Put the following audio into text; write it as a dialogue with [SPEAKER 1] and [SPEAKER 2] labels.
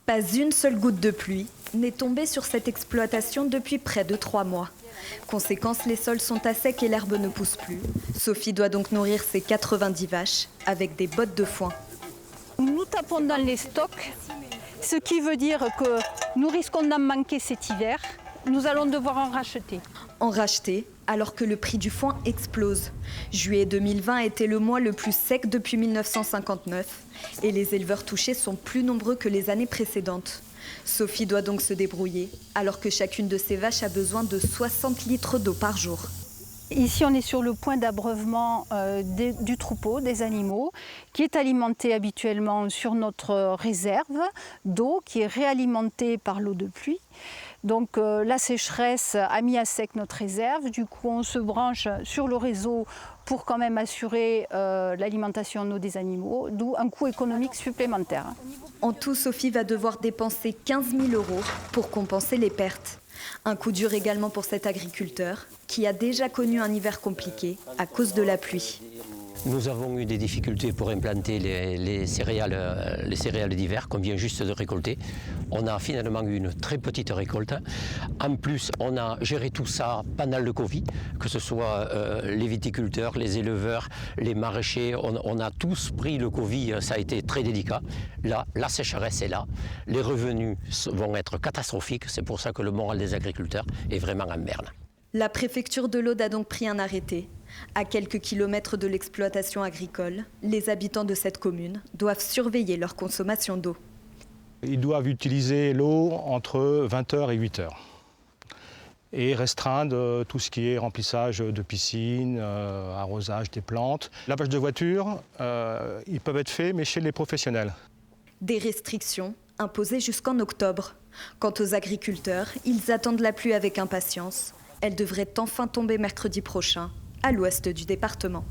[SPEAKER 1] Pas une seule goutte de pluie n'est tombée sur cette exploitation depuis près de 3 mois. Conséquence, les sols sont à sec et l'herbe ne pousse plus. Sophie doit donc nourrir ses 90 vaches avec des bottes de foin.
[SPEAKER 2] Nous tapons dans les stocks, ce qui veut dire que nous risquons d'en manquer cet hiver. Nous allons devoir en racheter.
[SPEAKER 1] En racheter alors que le prix du foin explose. Juillet 2020 était le mois le plus sec depuis 1959 et les éleveurs touchés sont plus nombreux que les années précédentes. Sophie doit donc se débrouiller alors que chacune de ses vaches a besoin de 60 litres d'eau par jour.
[SPEAKER 2] Ici, on est sur le point d'abreuvement du troupeau, des animaux, qui est alimenté habituellement sur notre réserve d'eau, qui est réalimentée par l'eau de pluie. Donc la sécheresse a mis à sec notre réserve. Du coup, on se branche sur le réseau pour quand même assurer l'alimentation en eau des animaux, d'où un coût économique supplémentaire.
[SPEAKER 1] En tout, Sophie va devoir dépenser 15 000 € pour compenser les pertes. Un coup dur également pour cet agriculteur qui a déjà connu un hiver compliqué à cause de la pluie.
[SPEAKER 3] Nous avons eu des difficultés pour implanter les céréales d'hiver qu'on vient juste de récolter. On a finalement eu une très petite récolte. En plus, on a géré tout ça pendant le Covid, que ce soit les viticulteurs, les éleveurs, les maraîchers. On a tous pris le Covid, ça a été très délicat. Là, la sécheresse est là. Les revenus vont être catastrophiques. C'est pour ça que le moral des agriculteurs est vraiment en berne.
[SPEAKER 1] La préfecture de l'Aude a donc pris un arrêté. À quelques kilomètres de l'exploitation agricole, les habitants de cette commune doivent surveiller leur consommation d'eau.
[SPEAKER 4] Ils doivent utiliser l'eau entre 20h et 8h et restreindre tout ce qui est remplissage de piscines, arrosage des plantes. Lavage de voitures, ils peuvent être faits, mais chez les professionnels.
[SPEAKER 1] Des restrictions imposées jusqu'en octobre. Quant aux agriculteurs, ils attendent la pluie avec impatience. Elle devrait enfin tomber mercredi prochain, à l'ouest du département.